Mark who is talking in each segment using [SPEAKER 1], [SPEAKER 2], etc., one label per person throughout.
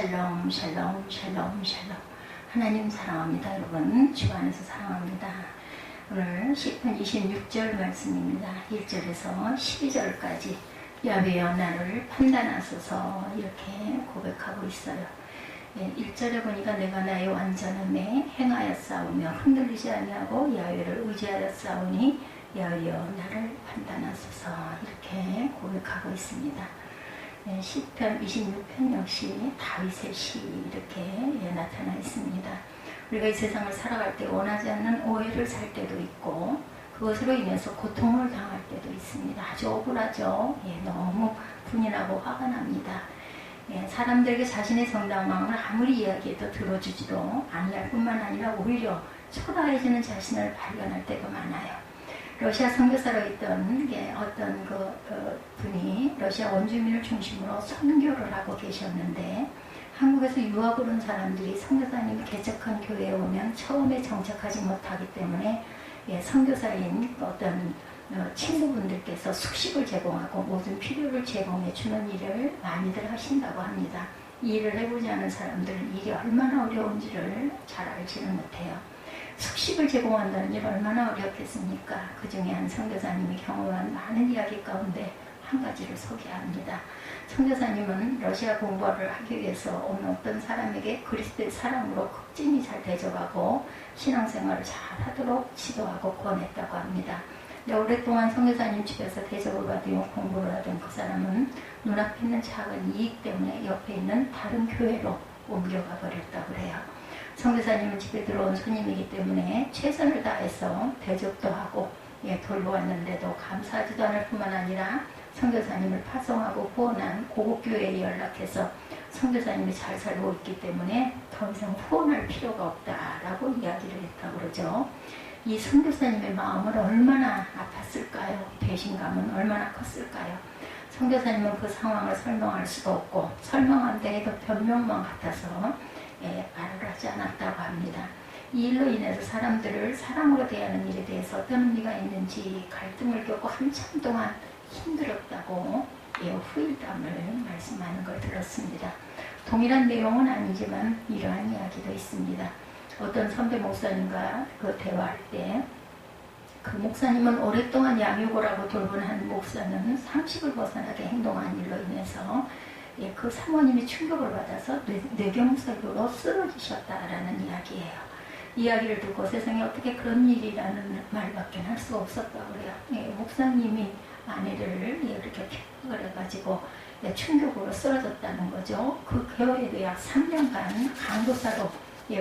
[SPEAKER 1] 샬롬 샬롬 샬롬 샬롬. 하나님 사랑합니다. 여러분 주 안에서 사랑합니다. 오늘 시편 26절 말씀입니다. 1절에서 12절까지 야훼여 나를 판단하소서 이렇게 고백하고 있어요. 1절에 보니까 내가 나의 완전함에 행하여 싸우며 흔들리지 아니하고 야훼를 의지하여 싸우니 야훼여 나를 판단하소서 이렇게 고백하고 있습니다. 시편 26편 역시 다윗의 시 이렇게 나타나 있습니다. 우리가 이 세상을 살아갈 때 원하지 않는 오해를 살 때도 있고 그것으로 인해서 고통을 당할 때도 있습니다. 아주 억울하죠. 너무 분이 나고 화가 납니다. 사람들에게 자신의 정당함을 아무리 이야기해도 들어주지도 아니할 뿐만 아니라 오히려 초라해지는 자신을 발견할 때가 많아요. 러시아 선교사로 있던 어떤 분이 러시아 원주민을 중심으로 선교를 하고 계셨는데 한국에서 유학을 온 사람들이 선교사님이 개척한 교회에 오면 처음에 정착하지 못하기 때문에 선교사인 어떤 친구분들께서 숙식을 제공하고 모든 필요를 제공해 주는 일을 많이들 하신다고 합니다. 이 일을 해보지 않은 사람들은 일이 얼마나 어려운지를 잘 알지는 못해요. 숙식을 제공한다는 일 얼마나 어렵겠습니까? 그 중에 한 선교사님이 경험한 많은 이야기 가운데 한 가지를 소개합니다. 선교사님은 러시아 공부를 하기 위해서 온 어떤 사람에게 그리스도의 사랑으로 극진히 잘 대접하고 신앙생활을 잘 하도록 지도하고 권했다고 합니다. 근데 오랫동안 선교사님 집에서 대접을 받으며 공부를 하던 그 사람은 눈앞에 있는 작은 이익 때문에 옆에 있는 다른 교회로 옮겨가 버렸다고 해요. 선교사님은 집에 들어온 손님이기 때문에 최선을 다해서 대접도 하고 돌보았는데도 감사하지도 않을 뿐만 아니라 선교사님을 파송하고 후원한 고국교회에 연락해서 선교사님이 잘 살고 있기 때문에 더 이상 후원할 필요가 없다라고 이야기를 했다고 그러죠. 이 선교사님의 마음을 얼마나 아팠을까요? 배신감은 얼마나 컸을까요? 선교사님은 그 상황을 설명할 수도 없고 설명한다 해도 변명만 같아서 말을 하지 않았다고 합니다. 이 일로 인해서 사람들을 사랑으로 대하는 일에 대해서 어떤 의미가 있는지 갈등을 겪고 한참 동안 힘들었다고 후일담을 말씀하는 걸 들었습니다. 동일한 내용은 아니지만 이러한 이야기도 있습니다. 어떤 선배 목사님과 대화할 때 그 목사님은 오랫동안 양육을 하고 돌본 한 목사는 상식을 벗어나게 행동한 일로 인해서 그 사모님이 충격을 받아서 뇌경색으로 쓰러지셨다라는 이야기예요. 이야기를 듣고 세상에 어떻게 그런 일이라는 말밖에 할 수가 없었다고 그래요. 목사님이 아내를 이렇게 핍박을 해가지고 충격으로 쓰러졌다는 거죠. 그 교회에도 약 3년간 강도사로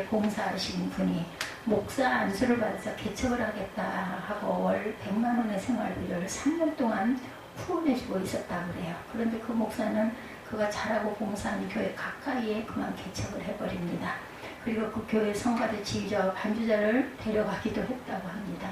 [SPEAKER 1] 봉사하신 분이 목사 안수를 받아서 개척을 하겠다 하고 월 100만 원의 생활비를 3년 동안 후원해주고 있었다고 그래요. 그런데 그 목사는 그가 잘하고 봉사하는 교회 가까이에 그만 개척을 해버립니다. 그리고 그 교회 성가대 지휘자와 반주자를 데려가기도 했다고 합니다.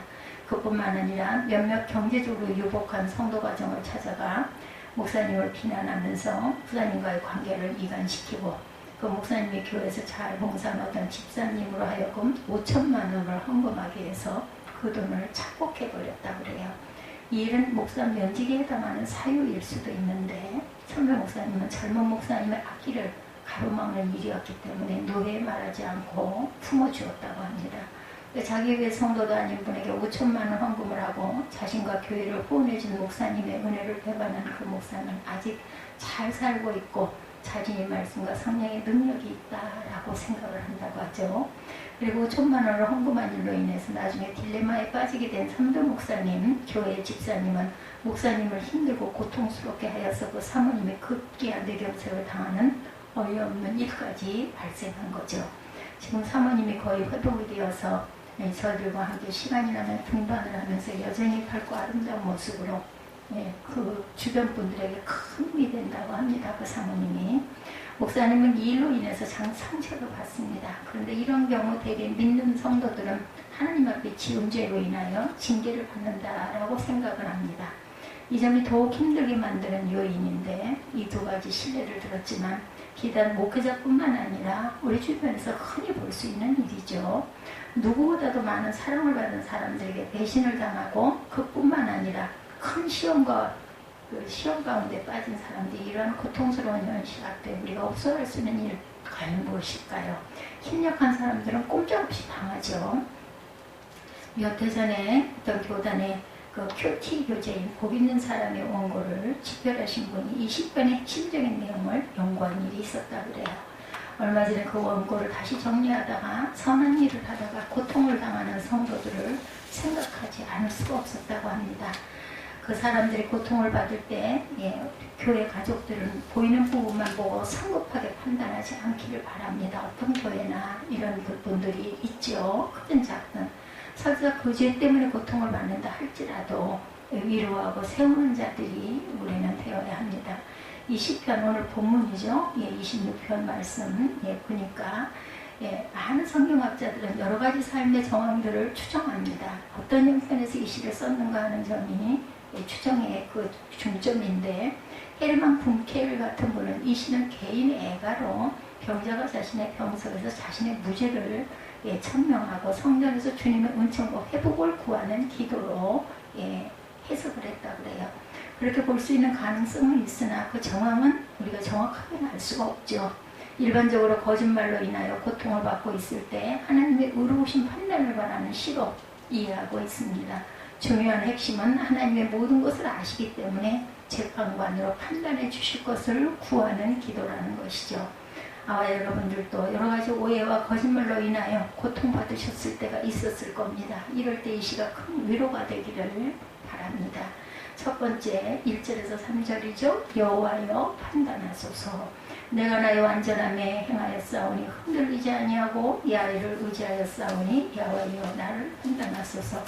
[SPEAKER 1] 그뿐만 아니라 몇몇 경제적으로 유복한 성도 가정을 찾아가 목사님을 비난하면서 목사님과의 관계를 이간시키고 그 목사님이 교회에서 잘 봉사하던 집사님으로 하여금 5천만 원을 헌금하게 해서 그 돈을 착복해버렸다고 그래요. 이 일은 목사 면직에 해당하는 사유일 수도 있는데 선배 목사님은 젊은 목사님의 앞길을 가로막는 일이었기 때문에 노예에 말하지 않고 품어주었다고 합니다. 자기 교회 성도도 아닌 분에게 5천만 원 헌금을 하고 자신과 교회를 후원해준 목사님의 은혜를 배반한 그 목사는 아직 잘 살고 있고 자신의 말씀과 성령의 능력이 있다라고 생각을 한다고 하죠. 그리고 5천만 원을 헌금한 일로 인해서 나중에 딜레마에 빠지게 된 선배 목사님, 교회 집사님은 목사님을 힘들고 고통스럽게 하여서 그 사모님의 급기야 뇌경색을 당하는 어이없는 일까지 발생한 거죠. 지금 사모님이 거의 회복이 되어서 저들과 함께 시간이 나면 등반을 하면서 여전히 밝고 아름다운 모습으로 그 주변 분들에게 큰 힘이 된다고 합니다. 그 사모님이. 목사님은 이 일로 인해서 상처를 받습니다. 그런데 이런 경우 대개 믿는 성도들은 하나님 앞에 지은 죄로 인하여 징계를 받는다라고 생각을 합니다. 이 점이 더욱 힘들게 만드는 요인인데 이 두 가지 신뢰를 들었지만 비단 목회자뿐만 아니라 우리 주변에서 흔히 볼 수 있는 일이죠. 누구보다도 많은 사랑을 받은 사람들에게 배신을 당하고 그뿐만 아니라 큰 시험과 그 시험 가운데 빠진 사람들이 이러한 고통스러운 현실 앞에 우리가 없어할 수 있는 일 과연 무엇일까요? 힘력한 사람들은 꼼짝없이 당하죠. 몇 해 전에 어떤 교단에 그 큐티 교재인 복 있는 사람의 원고를 집필하신 분이 20편의 핵심적인 내용을 연구한 일이 있었다 그래요. 얼마 전에 그 원고를 다시 정리하다가 선한 일을 하다가 고통을 당하는 성도들을 생각하지 않을 수가 없었다고 합니다. 그 사람들이 고통을 받을 때 교회 가족들은 보이는 부분만 보고 성급하게 판단하지 않기를 바랍니다. 어떤 교회나 이런 분들이 있죠. 크든 작든. 설사 그 죄 때문에 고통을 받는다 할지라도 위로하고 세우는 자들이 우리는 되어야 합니다. 이 시편 오늘 본문이죠. 26편 말씀. 보니까 많은 성경학자들은 여러 가지 삶의 정황들을 추정합니다. 어떤 형편에서 이 시를 썼는가 하는 점이 추정의 그 중점인데, 헤르만 붐케일 같은 분은 이 시는 개인의 애가로 병자가 자신의 병석에서 자신의 무죄를 천명하고 성전에서 주님의 은총과 회복을 구하는 기도로 해석을 했다 그래요. 그렇게 볼 수 있는 가능성은 있으나 그 정황은 우리가 정확하게는 알 수가 없죠. 일반적으로 거짓말로 인하여 고통을 받고 있을 때 하나님의 의로우신 판단을 바라는 시로 이해하고 있습니다. 중요한 핵심은 하나님의 모든 것을 아시기 때문에 재판관으로 판단해 주실 것을 구하는 기도라는 것이죠. 아와 여러분들도 여러 가지 오해와 거짓말로 인하여 고통받으셨을 때가 있었을 겁니다. 이럴 때 이 시가 큰 위로가 되기를 바랍니다. 첫 번째 1절에서 3절이죠. 여호와여 판단하소서. 내가 나의 완전함에 행하였사오니 흔들리지 아니하고 야훼를 의지하였사오니 여호와여 나를 판단하소서.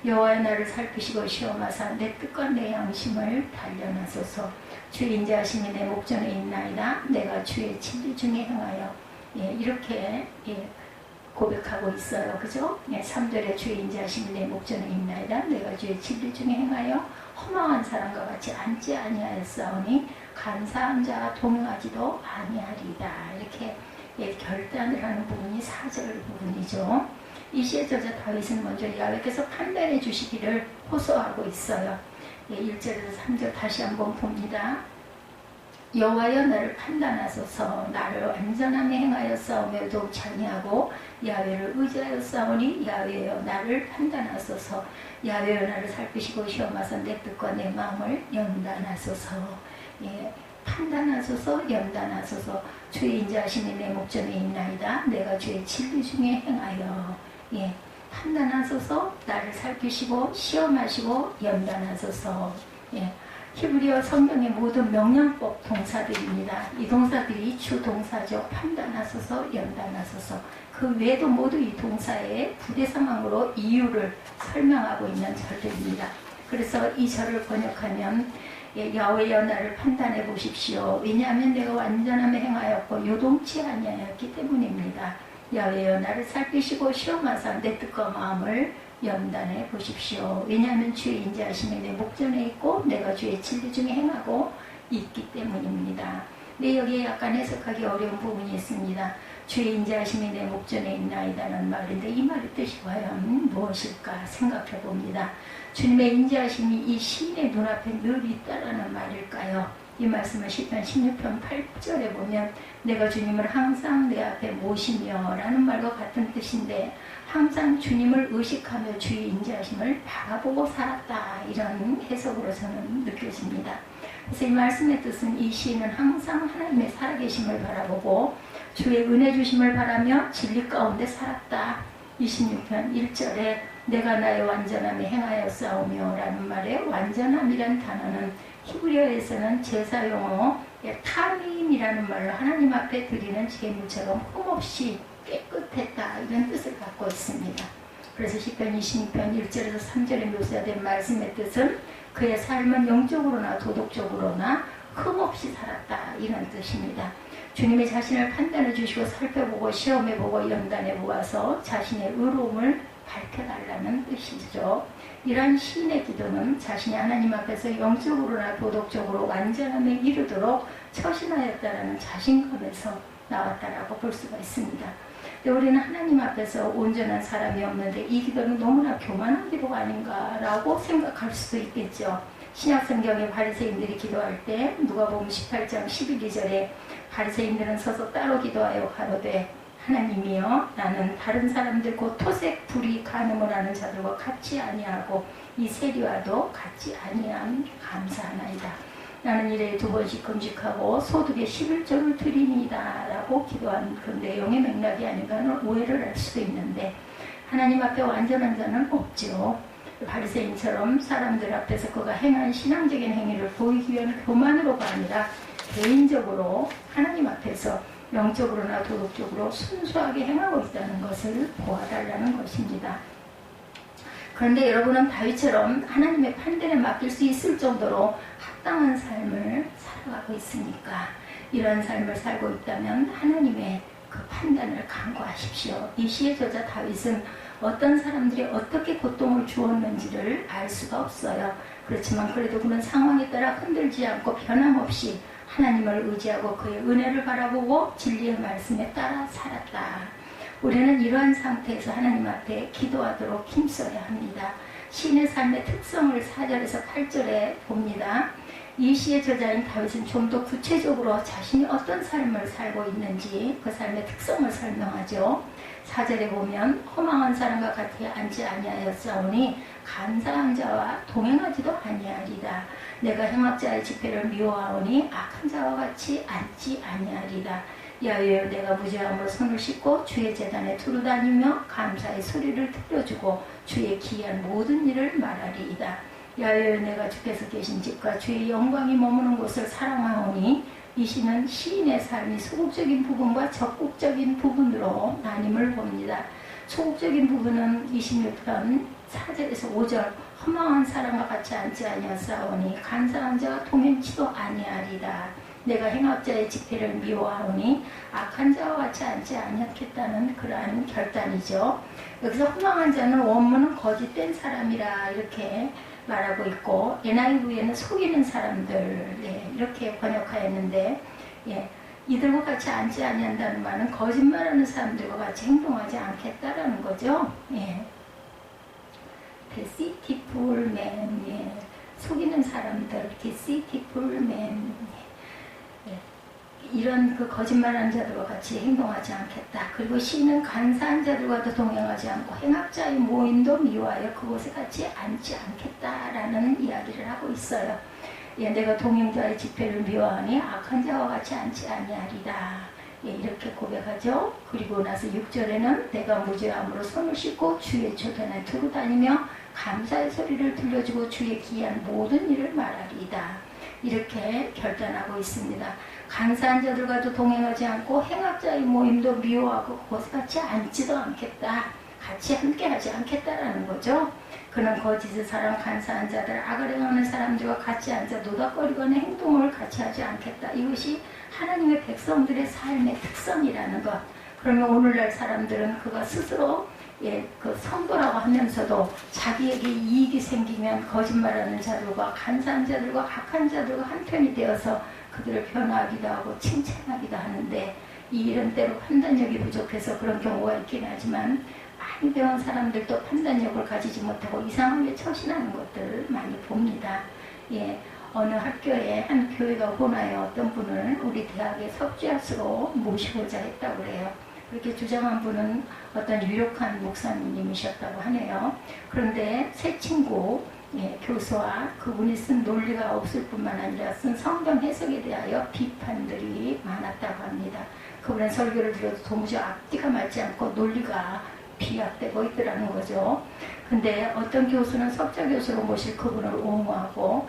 [SPEAKER 1] 여호와여 나를 살피시고 시험하사 내 뜻과 내 양심을 단련하소서. 주의 인자하심이 내 목전에 있나이다. 내가 주의 진리 중에 행하여 이렇게 고백하고 있어요. 그죠? 3절에 주의 인자하심이 내 목전에 있나이다. 내가 주의 진리 중에 행하여 허망한 사람과 같이 앉지 아니하였사오니 간사한 자와 동행하지도 아니하리다. 이렇게 결단을 하는 부분이 4절 부분이죠. 이 시의 저자 다윗은 먼저 야훼께서 판단해 주시기를 호소하고 있어요. 1절에서 3절 다시 한번 봅니다. 여호와여 나를 판단하소서. 나를 완전함에 행하여 싸우며 도치 아니하고 야훼를 의지하여 싸우니 야훼여 나를 판단하소서. 야훼여 나를 살피시고 시험하사 내 뜻과 내 마음을 연단하소서. 판단하소서, 연단하소서. 주의 인자하심이 내 목전에 있나이다. 내가 주의 진리 중에 행하여 판단하소서. 나를 살피시고 시험하시고 연단하소서. 히브리어 성경의 모든 명령법 동사들입니다. 이 동사들이 주 동사죠. 판단하소서, 연단하소서. 그 외에도 모두 이 동사의 부대 상황으로 이유를 설명하고 있는 절들입니다. 그래서 이 절을 번역하면 야훼여 나를 판단해 보십시오. 왜냐하면 내가 완전함에 행하였고 요동치 아니하였기 때문입니다. 야훼여 나를 살피시고 시험하사 내 뜻과 마음을 연단해 보십시오. 왜냐하면 주의 인자하심이 내 목전에 있고 내가 주의 진리 중에 행하고 있기 때문입니다. 근데 여기에 약간 해석하기 어려운 부분이 있습니다. 주의 인자하심이 내 목전에 있나이다는 말인데 이 말의 뜻이 과연 무엇일까 생각해 봅니다. 주님의 인자하심이 이 시인의 눈앞에 늘 있다라는 말일까요? 이 말씀은 시편 16편 8절에 보면 내가 주님을 항상 내 앞에 모시며 라는 말과 같은 뜻인데 항상 주님을 의식하며 주의 인자하심을 바라보고 살았다, 이런 해석으로 저는 느껴집니다. 그래서 이 말씀의 뜻은 이 시인은 항상 하나님의 살아계심을 바라보고 주의 은혜 주심을 바라며 진리 가운데 살았다. 26편 1절에 내가 나의 완전함에 행하여 싸우며 라는 말에 완전함이란 단어는 히브리어에서는 제사용어 타미임이라는 말로 하나님 앞에 드리는 제물처럼 흠없이 깨끗했다, 이런 뜻을 갖고 있습니다. 그래서 시편 26편 1절에서 3절에 묘사된 말씀의 뜻은 그의 삶은 영적으로나 도덕적으로나 흠없이 살았다, 이런 뜻입니다. 주님이 자신을 판단해 주시고 살펴보고 시험해보고 연단해 보아서 자신의 의로움을 밝혀달라는 뜻이죠. 이러한 시인의 기도는 자신이 하나님 앞에서 영적으로나 도덕적으로 완전함에 이르도록 처신하였다라는 자신감에서 나왔다라고 볼 수가 있습니다. 근데 우리는 하나님 앞에서 온전한 사람이 없는데 이 기도는 너무나 교만한 기도가 아닌가라고 생각할 수도 있겠죠. 신약성경의 바리새인들이 기도할 때 누가복음 18장 11~2절에 바리새인들은 서서 따로 기도하여 가로되 하나님이여 나는 다른 사람들 곧 토색 불이 간음을 하는 자들과 같지 아니하고 이 세리와도 같지 아니함 감사하나이다. 나는 일에 2번씩 금식하고 소득의 11조를 드리니이다 라고 기도한 그 내용의 맥락이 아닌가 하는 오해를 할 수도 있는데 하나님 앞에 완전한 자는 없죠. 바리새인처럼 사람들 앞에서 그가 행한 신앙적인 행위를 보이기 위한 교만으로가 아니라 개인적으로 하나님 앞에서 영적으로나 도덕적으로 순수하게 행하고 있다는 것을 보아달라는 것입니다. 그런데 여러분은 다윗처럼 하나님의 판단에 맡길 수 있을 정도로 합당한 삶을 살아가고 있습니까? 이런 삶을 살고 있다면 하나님의 그 판단을 간구하십시오. 이 시의 저자 다윗은 어떤 사람들이 어떻게 고통을 주었는지를 알 수가 없어요. 그렇지만 그래도 그는 상황에 따라 흔들지 않고 변함없이 하나님을 의지하고 그의 은혜를 바라보고 진리의 말씀에 따라 살았다. 우리는 이러한 상태에서 하나님 앞에 기도하도록 힘써야 합니다. 시인의 삶의 특성을 4절에서 8절에 봅니다. 이 시의 저자인 다윗은 좀 더 구체적으로 자신이 어떤 삶을 살고 있는지 그 삶의 특성을 설명하죠. 4절에 보면 허망한 사람과 같이 앉지 아니하였사오니 간사한 자와 동행하지도 아니하리다. 내가 행악자의 집회를 미워하오니 악한 자와 같이 앉지 아니하리다. 야외에 내가 무죄함으로 손을 씻고 주의 제단에 두루 다니며 감사의 소리를 들려주고 주의 기이한 모든 일을 말하리이다. 야외에 내가 주께서 계신 집과 주의 영광이 머무는 곳을 사랑하오니 이 시는 시인의 삶이 소극적인 부분과 적극적인 부분으로 나님을 봅니다. 소극적인 부분은 26편 4절에서 5절 허망한 사람과 같이 앉지 아니하사오니 간사한 자와 동행치도 아니하리다. 내가 행악자의 집회를 미워하오니 악한 자와 같이 앉지 아니하겠다는 그러한 결단이죠. 여기서 허망한 자는 원문은 거짓된 사람이라 이렇게 말하고 있고 NIV에는 속이는 사람들 이렇게 번역하였는데 이들과 같이 앉지 아니한다는 말은 거짓말하는 사람들과 같이 행동하지 않겠다라는 거죠. deceitful man, 속이는 사람들, deceitful man, 이런 그 거짓말하는 자들과 같이 행동하지 않겠다. 그리고 시인은 간사한 자들과도 동행하지 않고 행악자의 모임도 미워하여 그곳에 같이 앉지 않겠다라는 이야기를 하고 있어요. 내가 동행자의 집회를 미워하니 악한 자와 같이 앉지 아니하리다. 이렇게 고백하죠. 그리고 나서 6절에는 내가 무죄함으로 손을 씻고 주의 조단에 두루 다니며 감사의 소리를 들려주고 주의 기이한 모든 일을 말하리이다. 이렇게 결단하고 있습니다. 간사한 자들과도 동행하지 않고 행악자의 모임도 미워하고 그곳에 같이 앉지도 않겠다. 같이 함께하지 않겠다라는 거죠. 그는 거짓의 사람, 간사한 자들, 악을 행하는 사람들과 같이 앉아 노닥거리거나 행동을 같이 하지 않겠다. 이것이 하나님의 백성들의 삶의 특성이라는 것. 그러면 오늘날 사람들은 그가 스스로 그 성도라고 하면서도 자기에게 이익이 생기면 거짓말하는 자들과 간사한 자들과 악한 자들과 한편이 되어서 그들을 변화하기도 하고 칭찬하기도 하는데 이 일은 때로 판단력이 부족해서 그런 경우가 있긴 하지만 많이 배운 사람들도 판단력을 가지지 못하고 이상하게 처신하는 것들을 많이 봅니다. 어느 학교에 한 교회가 권하여 어떤 분을 우리 대학의 석주학으로 모시고자 했다고 그래요. 그렇게 주장한 분은 어떤 유력한 목사님이셨다고 하네요. 그런데 새 친구 교수와 그분이 쓴 논리가 없을 뿐만 아니라 쓴 성경 해석에 대하여 비판들이 많았다고 합니다. 그분의 설교를 들어도 도무지 앞뒤가 맞지 않고 논리가 비약되고 있더라는 거죠. 근데 어떤 교수는 석좌 교수로 모실 그분을 옹호하고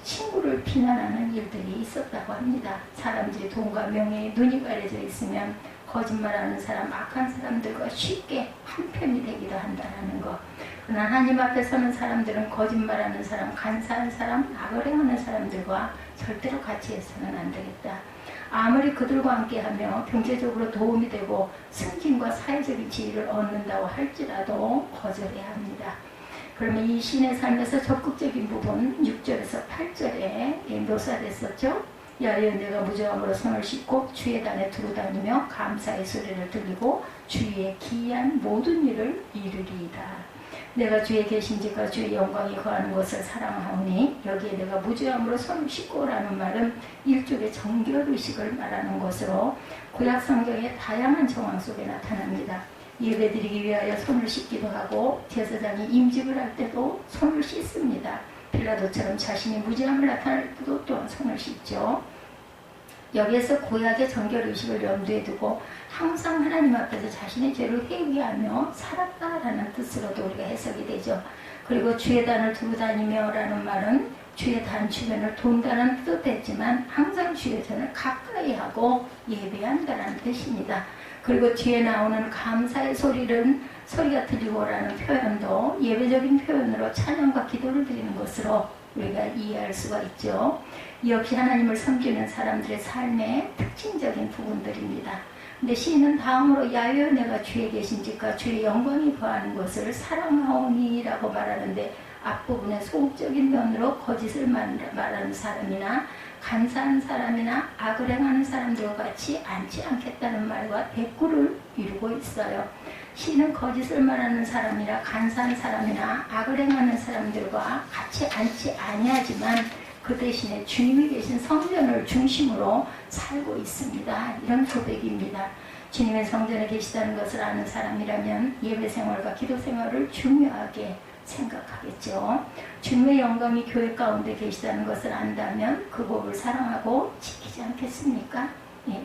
[SPEAKER 1] 친구를 비난하는 일들이 있었다고 합니다. 사람들이 돈과 명예에 눈이 가려져 있으면 거짓말하는 사람, 악한 사람들과 쉽게 한편이 되기도 한다는 것. 그러나 하나님 앞에 서는 사람들은 거짓말하는 사람, 간사한 사람, 악을 행하는 사람들과 절대로 같이 해서는 안 되겠다. 아무리 그들과 함께하며 경제적으로 도움이 되고 승진과 사회적인 지위를 얻는다고 할지라도 거절해야 합니다. 그러면 이 신의 삶에서 적극적인 부분 6절에서 8절에 묘사됐었죠. 야여 내가 무저함으로 손을 씻고 주의 단에 두루 다니며 감사의 소리를 들리고 주의 기이한 모든 일을 이루리이다. 내가 주의 계신지가 주의 영광이 거하는 곳을 사랑하오니 여기에 내가 무죄함으로 손을 씻고라는 말은 일종의 정결의식을 말하는 것으로 구약 성경의 다양한 정황 속에 나타납니다. 예배드리기 위하여 손을 씻기도 하고 제사장이 임직을 할 때도 손을 씻습니다. 빌라도처럼 자신이 무죄함을 나타낼 때도 또한 손을 씻죠. 여기에서 구약의 정결의식을 염두에 두고 항상 하나님 앞에서 자신의 죄를 회개하며 살았다라는 뜻으로도 우리가 해석이 되죠. 그리고 주의 단을 두고 다니며 라는 말은 주의 단 주변을 돈다는 뜻도 했지만 항상 주의 전을 가까이 하고 예배한다는 뜻입니다. 그리고 뒤에 나오는 감사의 소리가 들리고라는 표현도 예배적인 표현으로 찬양과 기도를 드리는 것으로 우리가 이해할 수가 있죠. 이 역시 하나님을 섬기는 사람들의 삶의 특징적인 부분들입니다. 근데 시인은 다음으로 야여 내가 주에 계신지가 주의 영광이 거하는 것을 사랑하오니 라고 말하는데 앞부분의 소극적인 면으로 거짓을 말하는 사람이나 간사한 사람이나 악을 행하는 사람들과 같이 앉지 않겠다는 말과 대꾸를 이루고 있어요. 시인은 거짓을 말하는 사람이나 간사한 사람이나 악을 행하는 사람들과 같이 앉지 아니하지만 그 대신에 주님이 계신 성전을 중심으로 살고 있습니다. 이런 고백입니다. 주님의 성전에 계시다는 것을 아는 사람이라면 예배 생활과 기도 생활을 중요하게 생각하겠죠. 주님의 영광이 교회 가운데 계시다는 것을 안다면 그 법을 사랑하고 지키지 않겠습니까?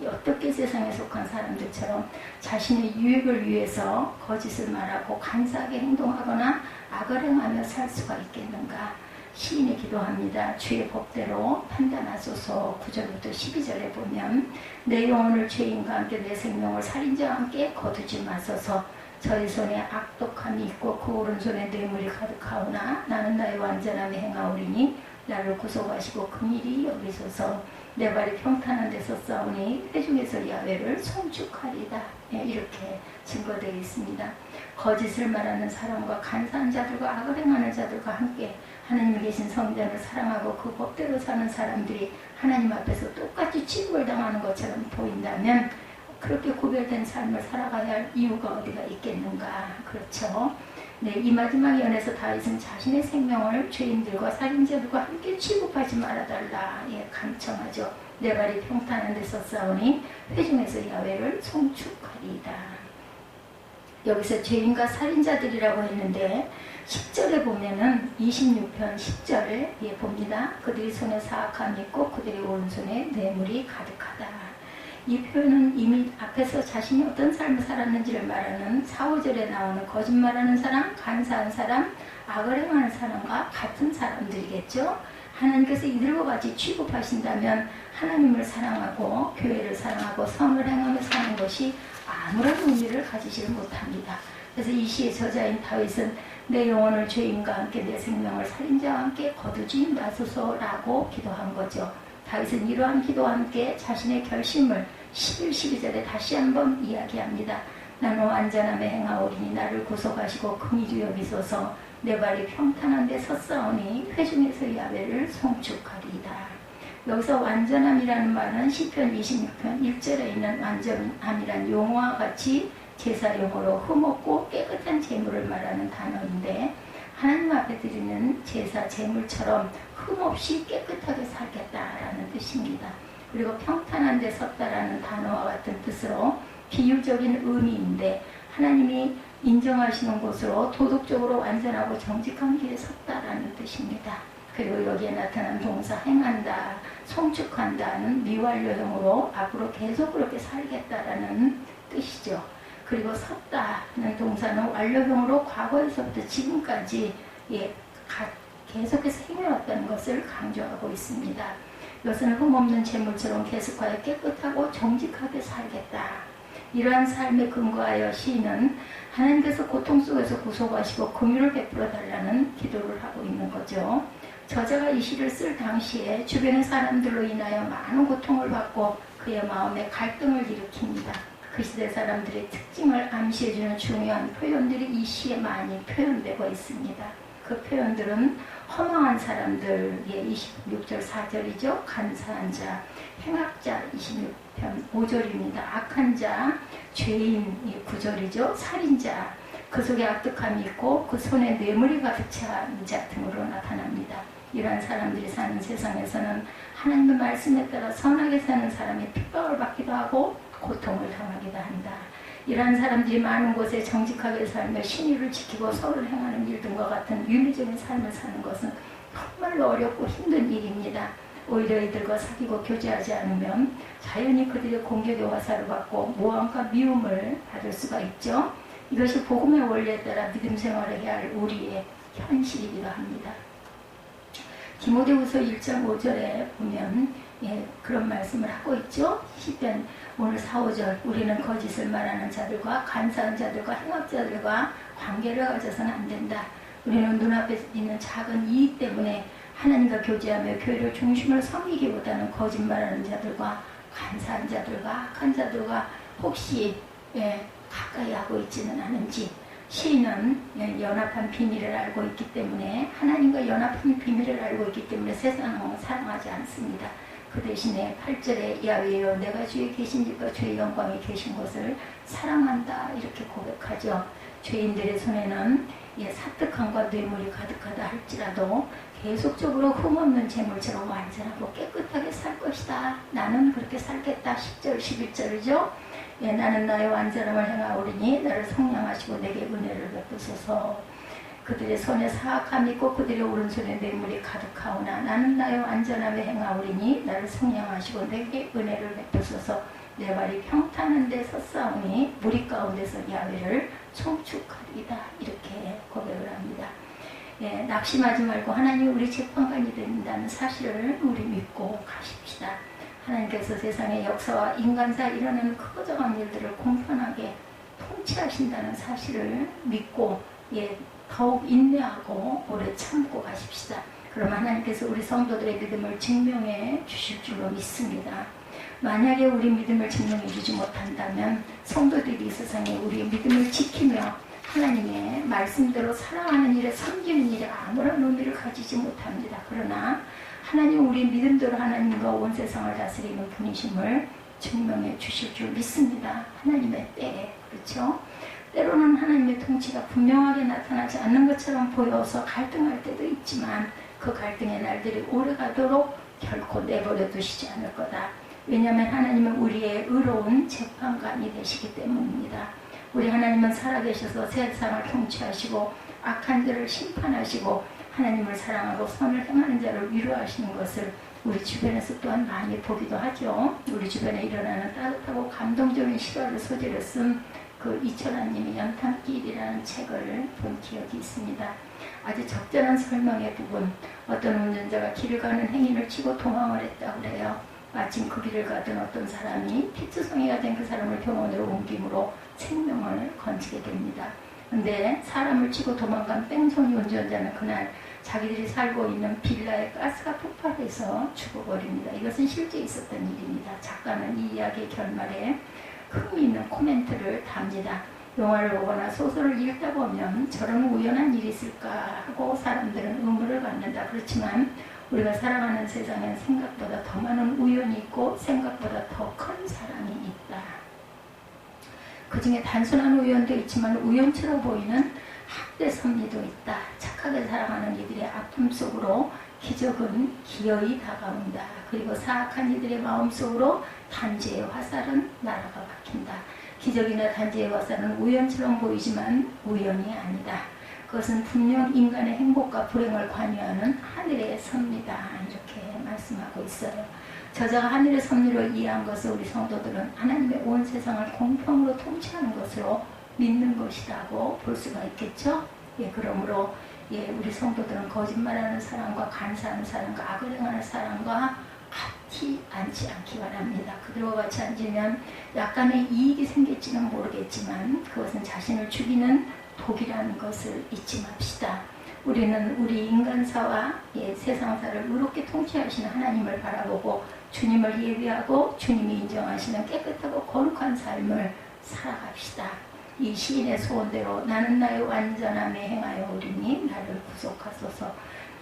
[SPEAKER 1] 어떻게 세상에 속한 사람들처럼 자신의 유익을 위해서 거짓을 말하고 간사하게 행동하거나 악을 행하며 살 수가 있겠는가? 시인이 기도합니다. 주의 법대로 판단하소서. 9절부터 12절에 보면 내 영혼을 죄인과 함께 내 생명을 살인자와 함께 거두지 마소서. 저희 손에 악독함이 있고 그 오른손에 뇌물이 가득하오나 나는 나의 완전함에 행하오리니 나를 구속하시고 긍휼히 여기소서. 내 발이 평탄한 데서 싸우니 회중에서 야훼를 송축하리다. 이렇게 증거되어 있습니다. 거짓을 말하는 사람과 간사한 자들과 악을 행하는 자들과 함께 하나님이 계신 성전을 사랑하고 그 법대로 사는 사람들이 하나님 앞에서 똑같이 취급을 당하는 것처럼 보인다면 그렇게 구별된 삶을 살아가야 할 이유가 어디가 있겠는가. 그렇죠. 네, 이 마지막 연에서 다윗은 자신의 생명을 죄인들과 살인자들과 함께 취급하지 말아달라 감청하죠. 내 발이 평탄한 데서 싸우니 회중에서 야훼를 송축하리이다. 여기서 죄인과 살인자들이라고 했는데 10절에 보면은 26편 10절에 봅니다. 그들이 손에 사악함이 있고 그들의 오른손에 뇌물이 가득하다. 이 표현은 이미 앞에서 자신이 어떤 삶을 살았는지를 말하는 4, 5절에 나오는 거짓말하는 사람, 간사한 사람, 악을 행하는 사람과 같은 사람들이겠죠. 하나님께서 이들과 같이 취급하신다면 하나님을 사랑하고 교회를 사랑하고 선을 행하며 사는 것이 아무런 의미를 가지지를 못합니다. 그래서 이 시의 저자인 다윗은 내 영혼을 죄인과 함께 내 생명을 살인자와 함께 거두지 마소서라고 기도한 거죠. 다윗은 이러한 기도와 함께 자신의 결심을 11, 12절에 다시 한번 이야기합니다. 나는 완전함에 행하오리니 나를 구속하시고 긍휼히 여기소서. 내 발이 평탄한 데 섰사오니 회중에서 야훼를 송축하리이다. 여기서 완전함이라는 말은 시편 26편 1절에 있는 완전함이란 용어와 같이 제사용으로 흠없고 깨끗한 제물을 말하는 단어인데 하나님 앞에 드리는 제사 제물처럼 흠없이 깨끗하게 살겠다라는 뜻입니다. 그리고 평탄한 데 섰다라는 단어와 같은 뜻으로 비유적인 의미인데 하나님이 인정하시는 곳으로 도덕적으로 완전하고 정직한 길에 섰다라는 뜻입니다. 그리고 여기에 나타난 동사 행한다, 송축한다는 미완료형으로 앞으로 계속 그렇게 살겠다라는 뜻이죠. 그리고 섰다는 동사는 완료형으로 과거에서부터 지금까지 계속해서 행해왔다는 것을 강조하고 있습니다. 이것은 흠없는 재물처럼 계속하여 깨끗하고 정직하게 살겠다. 이러한 삶에 근거하여 시인은 하나님께서 고통 속에서 구속하시고 긍휼을 베풀어 달라는 기도를 하고 있는 거죠. 저자가 이 시를 쓸 당시에 주변의 사람들로 인하여 많은 고통을 받고 그의 마음에 갈등을 일으킵니다. 그 시대 사람들의 특징을 암시해주는 중요한 표현들이 이 시에 많이 표현되고 있습니다. 그 표현들은 허망한 사람들, 예, 26절 4절이죠. 간사한 자, 행악자 26편 5절입니다. 악한 자, 죄인 9절이죠. 살인자, 그 속에 악독함이 있고 그 손에 뇌물이 가득 찬 자 등으로 나타납니다. 이러한 사람들이 사는 세상에서는 하나님의 말씀에 따라 선하게 사는 사람이 핍박을 받기도 하고 고통을 당하기도 한다. 이러한 사람들이 많은 곳에 정직하게 살며 신의를 지키고 선을 행하는 일 등과 같은 윤리적인 삶을 사는 것은 정말로 어렵고 힘든 일입니다. 오히려 이들과 사귀고 교제하지 않으면 자연히 그들의 공격의 화살을 받고 모함과 미움을 받을 수가 있죠. 이것이 복음의 원리에 따라 믿음 생활을 해야 할 우리의 현실이기도 합니다. 디모데후서 1장 5절에 보면 그런 말씀을 하고 있죠. 시편 오늘 4, 5절 우리는 거짓을 말하는 자들과 간사한 자들과 행악자들과 관계를 가져서는 안 된다. 우리는 눈앞에 있는 작은 이익 때문에 하나님과 교제하며 교회를 중심으로 섬기기보다는 거짓말하는 자들과 간사한 자들과 악한 자들과 혹시 가까이 하고 있지는 않은지. 시인은 연합한 비밀을 알고 있기 때문에 하나님과 연합한 비밀을 알고 있기 때문에 세상을 사랑하지 않습니다. 그 대신에 8절에 야훼여 내가 주에 계신 집과 주의 영광에 계신 것을 사랑한다 이렇게 고백하죠. 죄인들의 손에는 사특함과 뇌물이 가득하다 할지라도 계속적으로 흠없는 재물처럼 완전하고 깨끗하게 살 것이다. 나는 그렇게 살겠다. 10절 11절이죠. 나는 나의 완전함을 행하오리니 나를 성량하시고 내게 은혜를 베푸소서. 그들의 손에 사악함이 있고 그들의 오른손에 뇌물이 가득하오나 나는 나의 완전함을 행하오리니 나를 성량하시고 내게 은혜를 베푸소서. 내 발이 평탄한 데 섰사오니 무리 가운데서 야훼를 송축하리이다. 이렇게 고백을 합니다. 낙심하지 말고 하나님 우리 재판관이 된다는 사실을 우리 믿고 가십시다. 하나님께서 세상의 역사와 인간사 일어나는 크고작은 일들을 공평하게 통치하신다는 사실을 믿고 더욱 인내하고 오래 참고 가십시다. 그럼 하나님께서 우리 성도들의 믿음을 증명해 주실 줄로 믿습니다. 만약에 우리 믿음을 증명해 주지 못한다면 성도들이 이 세상에 우리의 믿음을 지키며 하나님의 말씀대로 살아가는 일에 섬기는 일에 아무런 의미를 가지지 못합니다. 그러나 하나님 우리 믿음대로 하나님과 온 세상을 다스리는 분이심을 증명해 주실 줄 믿습니다. 하나님의 때에. 그렇죠? 때로는 하나님의 통치가 분명하게 나타나지 않는 것처럼 보여서 갈등할 때도 있지만 그 갈등의 날들이 오래가도록 결코 내버려 두시지 않을 거다. 왜냐하면 하나님은 우리의 의로운 재판관이 되시기 때문입니다. 우리 하나님은 살아계셔서 세상을 통치하시고 악한 자를 심판하시고 하나님을 사랑하고 선을 행하는 자를 위로하시는 것을 우리 주변에서 또한 많이 보기도 하죠. 우리 주변에 일어나는 따뜻하고 감동적인 실화를 소재로 쓴 그 이철환님의 연탄길이라는 책을 본 기억이 있습니다. 아주 적절한 설명의 부분, 어떤 운전자가 길을 가는 행인을 치고 도망을 했다고 그래요. 마침 그 길을 가던 어떤 사람이 피투성이가 된 그 사람을 병원으로 옮김으로 생명을 건지게 됩니다. 근데 사람을 치고 도망간 뺑소니 운전자는 그날 자기들이 살고 있는 빌라에 가스가 폭발해서 죽어버립니다. 이것은 실제 있었던 일입니다. 작가는 이 이야기의 결말에 흥미있는 코멘트를 답니다. 영화를 보거나 소설을 읽다 보면 저런 우연한 일이 있을까 하고 사람들은 의문을 갖는다. 그렇지만 우리가 살아가는 세상엔 생각보다 더 많은 우연이 있고 생각보다 더 큰 사랑이 있다. 그 중에 단순한 우연도 있지만 우연처럼 보이는 학대 섭리도 있다. 착하게 살아가는 이들의 아픔 속으로 기적은 기어이 다가온다. 그리고 사악한 이들의 마음속으로 단죄의 화살은 날아가 박힌다. 기적이나 단죄의 화살은 우연처럼 보이지만 우연이 아니다. 그것은 분명 인간의 행복과 불행을 관여하는 하늘의 섭리다. 이렇게 말씀하고 있어요. 저자가 하늘의 섭리를 이해한 것을 우리 성도들은 하나님의 온 세상을 공평으로 통치하는 것으로 믿는 것이라고 볼 수가 있겠죠. 그러므로 우리 성도들은 거짓말하는 사람과 간사하는 사람과 악을 행하는 사람과 같이 앉지 않기 바랍니다. 그들과 같이 앉으면 약간의 이익이 생길지는 모르겠지만 그것은 자신을 죽이는 독이라는 것을 잊지 맙시다. 우리는 우리 인간사와 세상사를 의롭게 통치하시는 하나님을 바라보고 주님을 예비하고 주님이 인정하시는 깨끗하고 거룩한 삶을 살아갑시다. 이 시인의 소원대로 나는 나의 완전함에 행하여 오리니 나를 구속하소서.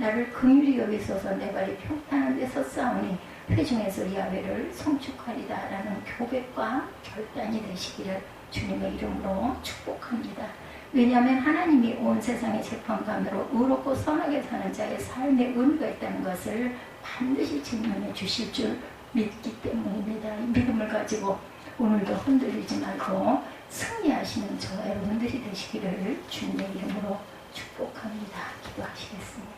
[SPEAKER 1] 나를 긍휼히 여기소서. 내 발이 평탄한 데서 싸우니 회중에서 야훼를 송축하리다 라는 고백과 결단이 되시기를 주님의 이름으로 축복합니다. 왜냐하면 하나님이 온 세상의 재판관으로 의롭고 선하게 사는 자의 삶에 의미가 있다는 것을 반드시 증명해 주실 줄 믿기 때문입니다. 이 믿음을 가지고 오늘도 흔들리지 말고 승리하시는 저와 여러분들이 되시기를 주님의 이름으로 축복합니다. 기도하시겠습니다.